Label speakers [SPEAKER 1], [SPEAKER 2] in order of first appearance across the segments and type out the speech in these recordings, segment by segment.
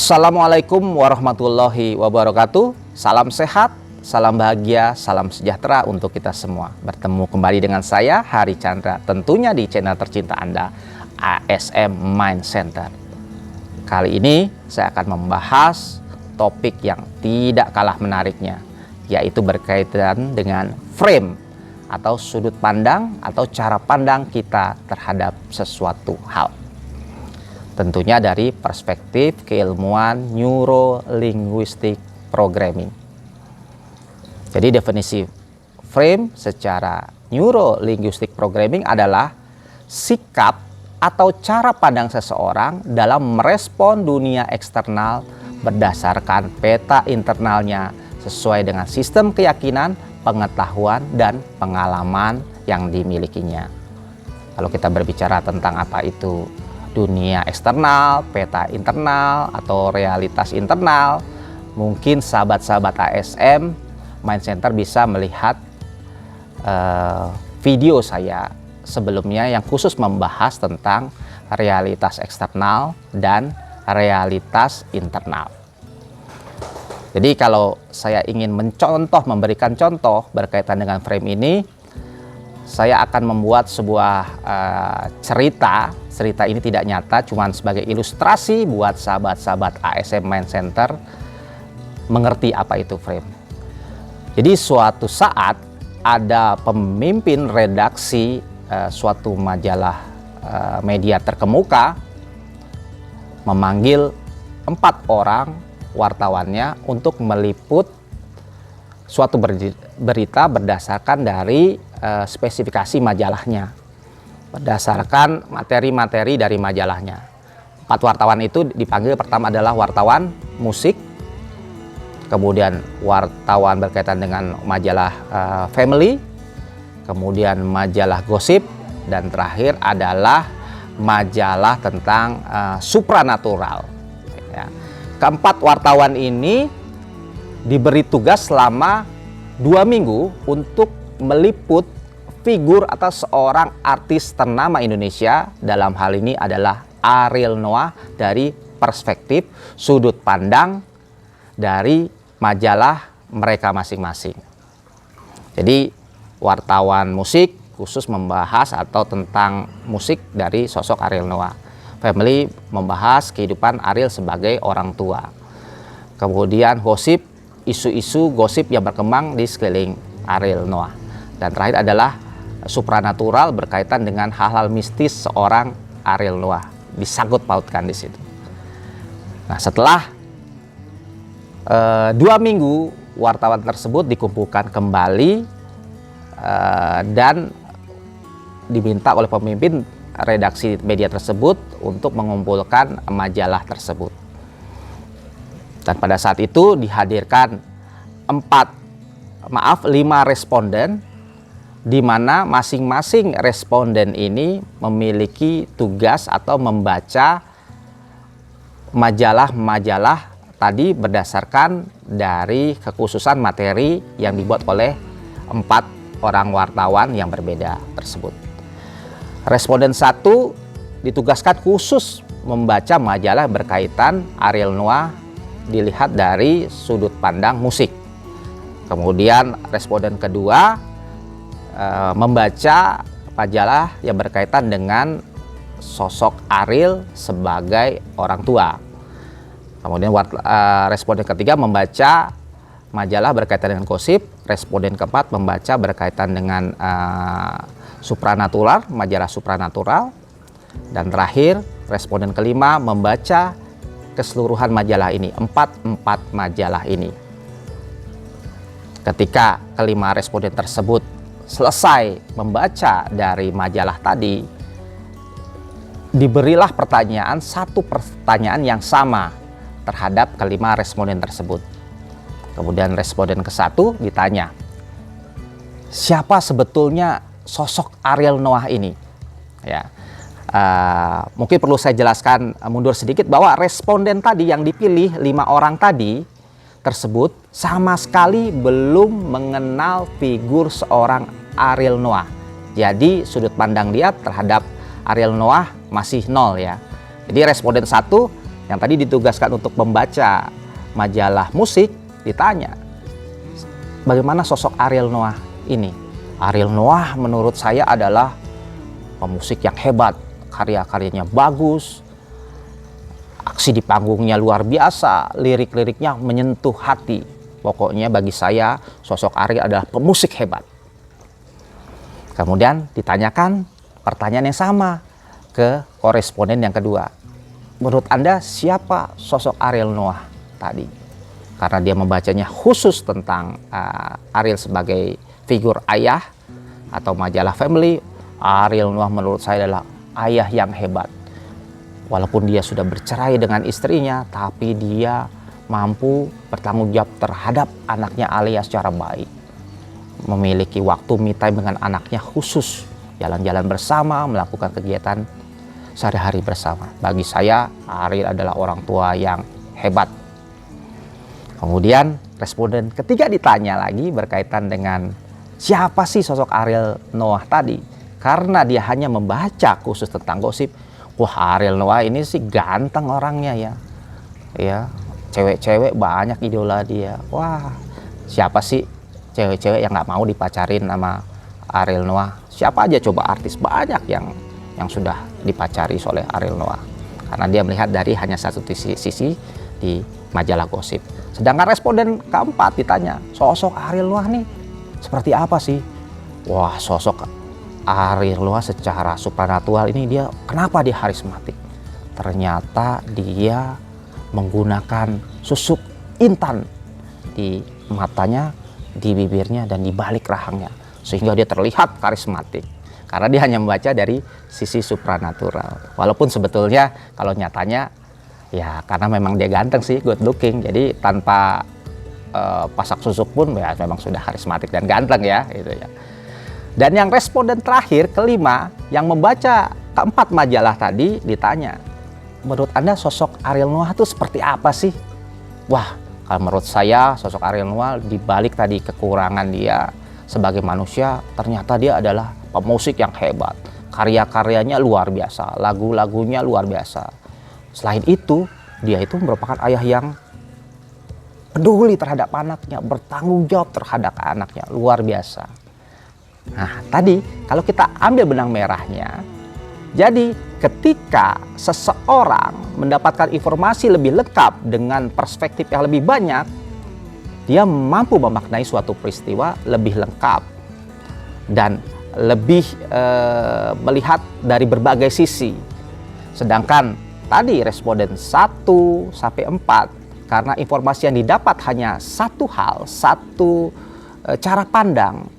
[SPEAKER 1] Assalamualaikum warahmatullahi wabarakatuh. Salam sehat, salam bahagia, salam sejahtera untuk kita semua. Bertemu kembali dengan saya, Hari Chandra, tentunya di channel tercinta Anda, ASM Mind Center. Kali ini saya akan membahas topik yang tidak kalah menariknya, yaitu berkaitan dengan frame atau sudut pandang atau cara pandang kita terhadap sesuatu hal. Tentunya dari perspektif keilmuan Neuro-Linguistic Programming. Jadi definisi frame secara Neuro-Linguistic Programming adalah sikap atau cara pandang seseorang dalam merespon dunia eksternal berdasarkan peta internalnya sesuai dengan sistem keyakinan, pengetahuan, dan pengalaman yang dimilikinya. Kalau kita berbicara tentang apa itu dunia eksternal, peta internal, atau realitas internal, mungkin sahabat-sahabat ASM Mind Center bisa melihat video saya sebelumnya yang khusus membahas tentang realitas eksternal dan realitas internal. Jadi kalau saya ingin memberikan contoh berkaitan dengan frame ini, saya akan membuat sebuah cerita. Cerita ini tidak nyata, cuma sebagai ilustrasi buat sahabat-sahabat ASM Mind Center mengerti apa itu frame. Jadi suatu saat ada pemimpin redaksi suatu majalah media terkemuka memanggil 4 orang wartawannya untuk meliput suatu berita berdasarkan dari spesifikasi majalahnya, berdasarkan materi-materi dari majalahnya. 4 wartawan itu dipanggil, pertama adalah wartawan musik, kemudian wartawan berkaitan dengan majalah family, kemudian majalah gosip, dan terakhir adalah majalah tentang supranatural. Ya. Keempat wartawan ini diberi tugas selama 2 minggu untuk meliput figur atau seorang artis ternama Indonesia, dalam hal ini adalah Ariel Noah, dari perspektif sudut pandang dari majalah mereka masing-masing. Jadi wartawan musik khusus membahas atau tentang musik dari sosok Ariel Noah. Family membahas kehidupan Ariel sebagai orang tua. Kemudian gosip, isu-isu gosip yang berkembang di sekeliling Ariel Noah. Dan terakhir adalah supranatural berkaitan dengan hal-hal mistis seorang Ariel Noah, disangkut pautkan di situ. Nah, setelah 2 minggu wartawan tersebut dikumpulkan kembali dan diminta oleh pemimpin redaksi media tersebut untuk mengumpulkan majalah tersebut. Dan pada saat itu dihadirkan 5 responden, di mana masing-masing responden ini memiliki tugas atau membaca majalah-majalah tadi berdasarkan dari kekhususan materi yang dibuat oleh 4 orang wartawan yang berbeda tersebut. Responden 1 ditugaskan khusus membaca majalah berkaitan Ariel Noah dilihat dari sudut pandang musik. Kemudian responden kedua membaca majalah yang berkaitan dengan sosok Ariel sebagai orang tua. Kemudian responden ketiga membaca majalah berkaitan dengan gosip. Responden keempat membaca berkaitan dengan supranatural, majalah supranatural. Dan terakhir responden kelima membaca keseluruhan majalah ini, 4 majalah ini. Ketika kelima responden tersebut selesai membaca dari majalah tadi, diberilah satu pertanyaan yang sama terhadap kelima responden tersebut. Kemudian responden ke-1 ditanya, siapa sebetulnya sosok Ariel Noah ini? Ya, mungkin perlu saya jelaskan mundur sedikit bahwa responden tadi yang dipilih 5 orang tadi tersebut sama sekali belum mengenal figur seorang Ariel Noah. Jadi sudut pandang dia terhadap Ariel Noah masih 0 ya. Jadi responden 1 yang tadi ditugaskan untuk membaca majalah musik ditanya, bagaimana sosok Ariel Noah ini? Ariel Noah menurut saya adalah pemusik yang hebat, karya-karyanya bagus, aksi di panggungnya luar biasa, lirik-liriknya menyentuh hati. Pokoknya bagi saya sosok Ariel adalah pemusik hebat. Kemudian ditanyakan pertanyaan yang sama ke koresponden yang kedua. Menurut Anda siapa sosok Ariel Noah tadi? Karena dia membacanya khusus tentang Ariel sebagai figur ayah atau majalah Family. Ariel Noah menurut saya adalah ayah yang hebat. Walaupun dia sudah bercerai dengan istrinya, tapi dia mampu bertanggung jawab terhadap anaknya Alia secara baik. Memiliki waktu me time dengan anaknya khusus, jalan-jalan bersama, melakukan kegiatan sehari-hari bersama. Bagi saya, Ariel adalah orang tua yang hebat. Kemudian responden ketiga ditanya lagi berkaitan dengan siapa sih sosok Ariel Noah tadi. Karena dia hanya membaca khusus tentang gosip, wah Ariel Noah ini sih ganteng orangnya ya. Ya, cewek-cewek banyak idola dia. Wah, siapa sih cewek-cewek yang nggak mau dipacarin sama Ariel Noah? Siapa aja coba artis banyak yang sudah dipacari oleh Ariel Noah. Karena dia melihat dari hanya satu sisi di majalah gosip. Sedangkan responden keempat ditanya, sosok Ariel Noah nih seperti apa sih? Wah, sosok Ariel Noah secara supranatural ini dia, kenapa dia karismatik? Ternyata dia menggunakan susuk intan di matanya, di bibirnya, dan di balik rahangnya. Sehingga dia terlihat karismatik. Karena dia hanya membaca dari sisi supranatural. Walaupun sebetulnya kalau nyatanya, ya karena memang dia ganteng sih, good looking. Jadi tanpa pasak susuk pun ya memang sudah karismatik dan ganteng ya. Gitu ya. Dan yang responden terakhir, kelima, yang membaca keempat majalah tadi ditanya, menurut Anda sosok Ariel Noah itu seperti apa sih? Wah, kalau menurut saya sosok Ariel Noah dibalik tadi kekurangan dia sebagai manusia, ternyata dia adalah pemusik yang hebat. Karya-karyanya luar biasa, lagu-lagunya luar biasa. Selain itu, dia itu merupakan ayah yang peduli terhadap anaknya, bertanggung jawab terhadap anaknya, luar biasa. Nah, tadi kalau kita ambil benang merahnya, jadi ketika seseorang mendapatkan informasi lebih lengkap dengan perspektif yang lebih banyak, dia mampu memaknai suatu peristiwa lebih lengkap dan lebih melihat dari berbagai sisi. Sedangkan tadi responden 1 sampai 4, karena informasi yang didapat hanya satu hal, satu cara pandang,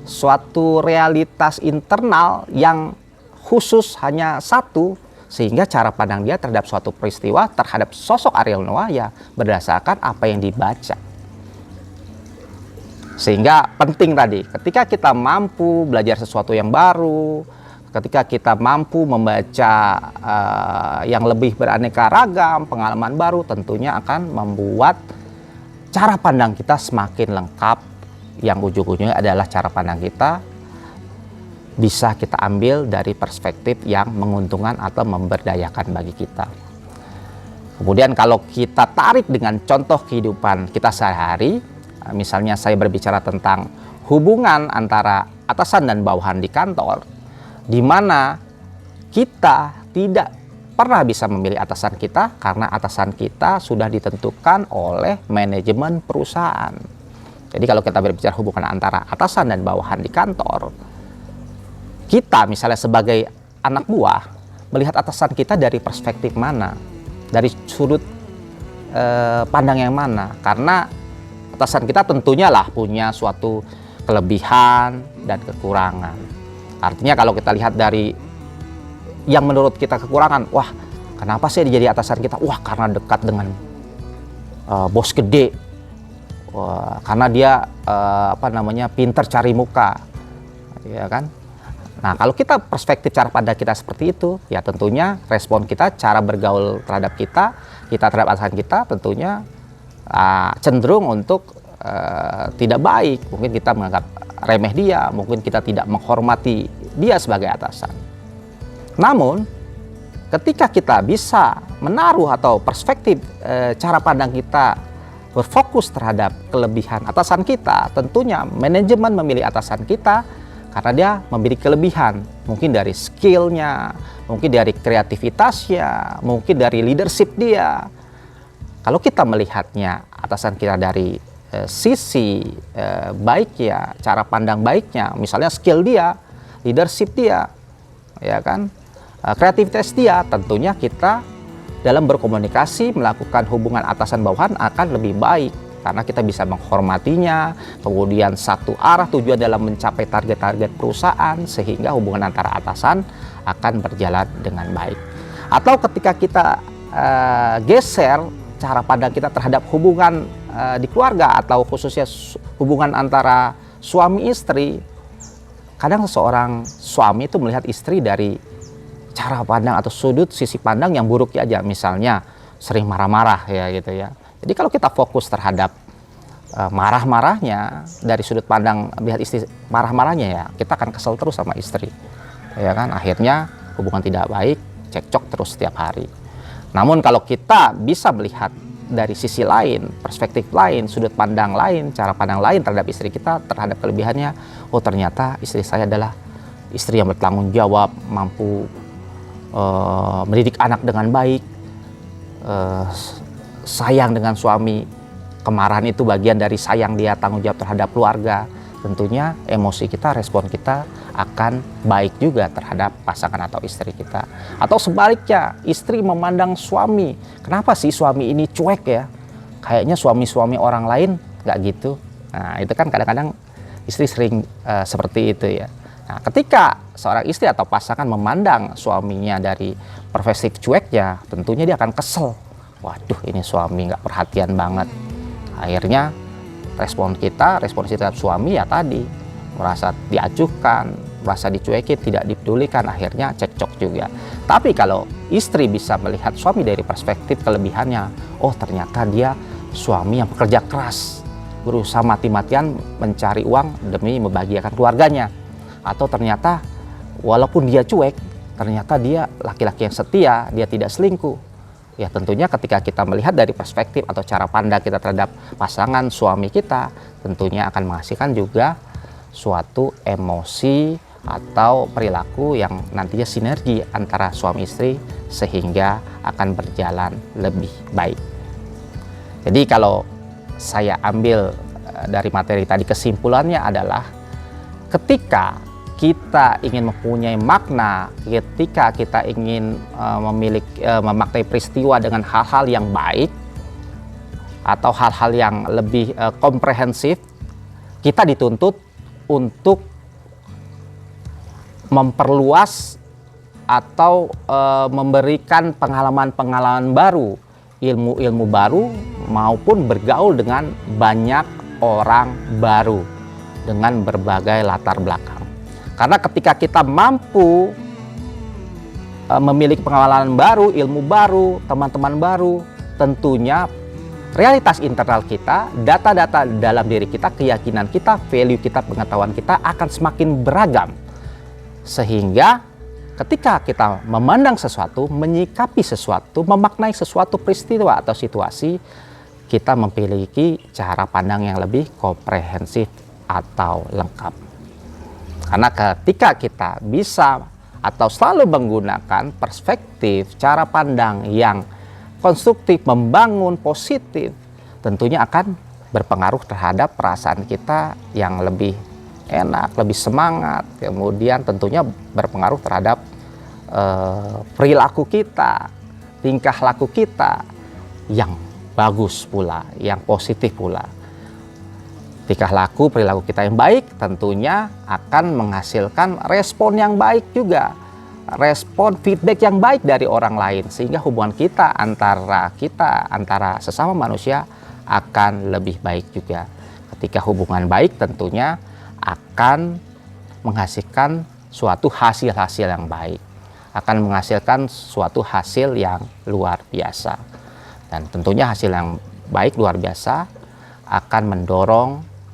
[SPEAKER 1] suatu realitas internal yang khusus hanya satu, sehingga cara pandang dia terhadap suatu peristiwa, terhadap sosok Ariel Noah ya berdasarkan apa yang dibaca. Sehingga penting tadi, ketika kita mampu belajar sesuatu yang baru, ketika kita mampu membaca yang lebih beraneka ragam, pengalaman baru, tentunya akan membuat cara pandang kita semakin lengkap. Yang ujung-ujungnya adalah cara pandang kita bisa kita ambil dari perspektif yang menguntungkan atau memberdayakan bagi kita. Kemudian kalau kita tarik dengan contoh kehidupan kita sehari-hari, misalnya saya berbicara tentang hubungan antara atasan dan bawahan di kantor, di mana kita tidak pernah bisa memilih atasan kita karena atasan kita sudah ditentukan oleh manajemen perusahaan. Jadi kalau kita berbicara hubungan antara atasan dan bawahan di kantor, kita misalnya sebagai anak buah melihat atasan kita dari perspektif mana, dari sudut pandang yang mana. Karena atasan kita tentunya lah punya suatu kelebihan dan kekurangan. Artinya kalau kita lihat dari yang menurut kita kekurangan, wah kenapa sih dia jadi atasan kita? Wah karena dekat dengan bos gede. Karena dia pinter cari muka, ya kan? Nah, kalau kita perspektif cara pandang kita seperti itu, ya tentunya respon kita, cara bergaul terhadap kita terhadap atasan kita tentunya cenderung untuk tidak baik. Mungkin kita menganggap remeh dia, mungkin kita tidak menghormati dia sebagai atasan. Namun ketika kita bisa menaruh atau perspektif cara pandang kita berfokus terhadap kelebihan atasan kita, tentunya manajemen memilih atasan kita karena dia memiliki kelebihan, mungkin dari skillnya, mungkin dari kreativitasnya, mungkin dari leadership dia. Kalau kita melihatnya atasan kita dari sisi baik ya, cara pandang baiknya, misalnya skill dia, leadership dia, ya kan, kreativitas dia, tentunya kita dalam berkomunikasi melakukan hubungan atasan bawahan akan lebih baik karena kita bisa menghormatinya, kemudian satu arah tujuan dalam mencapai target-target perusahaan sehingga hubungan antara atasan akan berjalan dengan baik. Atau ketika kita geser cara pandang kita terhadap hubungan di keluarga atau khususnya hubungan antara suami istri, kadang seseorang suami itu melihat istri dari cara pandang atau sudut sisi pandang yang buruk aja, misalnya sering marah-marah ya gitu ya. Jadi kalau kita fokus terhadap marah-marahnya dari sudut pandang melihat istri marah-marahnya, ya kita akan kesel terus sama istri, ya kan, akhirnya hubungan tidak baik, cekcok terus setiap hari. Namun kalau kita bisa melihat dari sisi lain, perspektif lain, sudut pandang lain, cara pandang lain terhadap istri kita, terhadap kelebihannya, oh ternyata istri saya adalah istri yang bertanggung jawab, mampu mendidik anak dengan baik, sayang dengan suami, kemarahan itu bagian dari sayang dia, tanggung jawab terhadap keluarga. Tentunya emosi kita, respon kita akan baik juga terhadap pasangan atau istri kita. Atau sebaliknya, istri memandang suami, kenapa sih suami ini cuek ya, kayaknya suami-suami orang lain nggak gitu. Nah itu kan kadang-kadang istri sering seperti itu ya. Nah ketika seorang istri atau pasangan memandang suaminya dari perspektif cueknya, tentunya dia akan kesel. Waduh, ini suami nggak perhatian banget. Akhirnya respon kita terhadap suami ya tadi, merasa diacuhkan, merasa dicuekin, tidak dipedulikan, akhirnya cekcok juga. Tapi kalau istri bisa melihat suami dari perspektif kelebihannya, oh ternyata dia suami yang bekerja keras, berusaha mati-matian mencari uang demi membahagiakan keluarganya. Atau ternyata walaupun dia cuek, ternyata dia laki-laki yang setia, dia tidak selingkuh. Ya tentunya ketika kita melihat dari perspektif atau cara pandang kita terhadap pasangan suami kita, tentunya akan menghasilkan juga suatu emosi atau perilaku yang nantinya sinergi antara suami istri sehingga akan berjalan lebih baik. Jadi kalau saya ambil dari materi tadi, kesimpulannya adalah ketika kita ingin mempunyai makna, ketika kita ingin memaknai peristiwa dengan hal-hal yang baik atau hal-hal yang lebih komprehensif, kita dituntut untuk memperluas atau memberikan pengalaman-pengalaman baru, ilmu-ilmu baru, maupun bergaul dengan banyak orang baru dengan berbagai latar belakang. Karena ketika kita mampu memiliki pengalaman baru, ilmu baru, teman-teman baru, tentunya realitas internal kita, data-data dalam diri kita, keyakinan kita, value kita, pengetahuan kita akan semakin beragam. Sehingga ketika kita memandang sesuatu, menyikapi sesuatu, memaknai sesuatu peristiwa atau situasi, kita memiliki cara pandang yang lebih komprehensif atau lengkap. Karena ketika kita bisa atau selalu menggunakan perspektif, cara pandang yang konstruktif, membangun, positif, tentunya akan berpengaruh terhadap perasaan kita yang lebih enak, lebih semangat, kemudian tentunya berpengaruh terhadap perilaku kita, tingkah laku kita yang bagus pula, yang positif pula. Tingkah laku, perilaku kita yang baik tentunya akan menghasilkan respon yang baik juga, respon feedback yang baik dari orang lain, sehingga hubungan kita antara sesama manusia akan lebih baik juga. Ketika hubungan baik tentunya akan menghasilkan suatu hasil-hasil yang baik, akan menghasilkan suatu hasil yang luar biasa, dan tentunya hasil yang baik luar biasa akan mendorong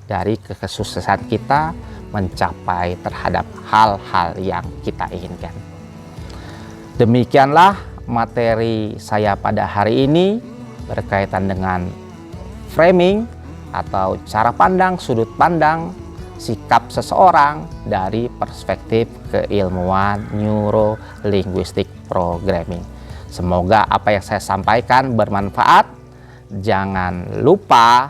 [SPEAKER 1] dari kesuksesan kita mencapai terhadap hal-hal yang kita inginkan. Demikianlah materi saya pada hari ini berkaitan dengan framing atau cara pandang, sudut pandang, sikap seseorang dari perspektif keilmuan Neuro Linguistic Programming. Semoga apa yang saya sampaikan bermanfaat. Jangan lupa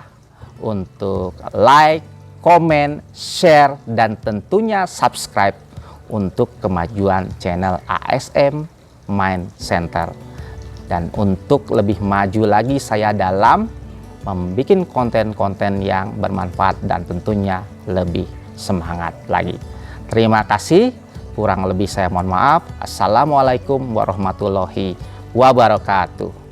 [SPEAKER 1] untuk like, komen, share, dan tentunya subscribe untuk kemajuan channel ASM Mind Center. Dan untuk lebih maju lagi saya dalam membuat konten-konten yang bermanfaat dan tentunya lebih semangat lagi. Terima kasih, kurang lebih saya mohon maaf. Assalamualaikum warahmatullahi wabarakatuh.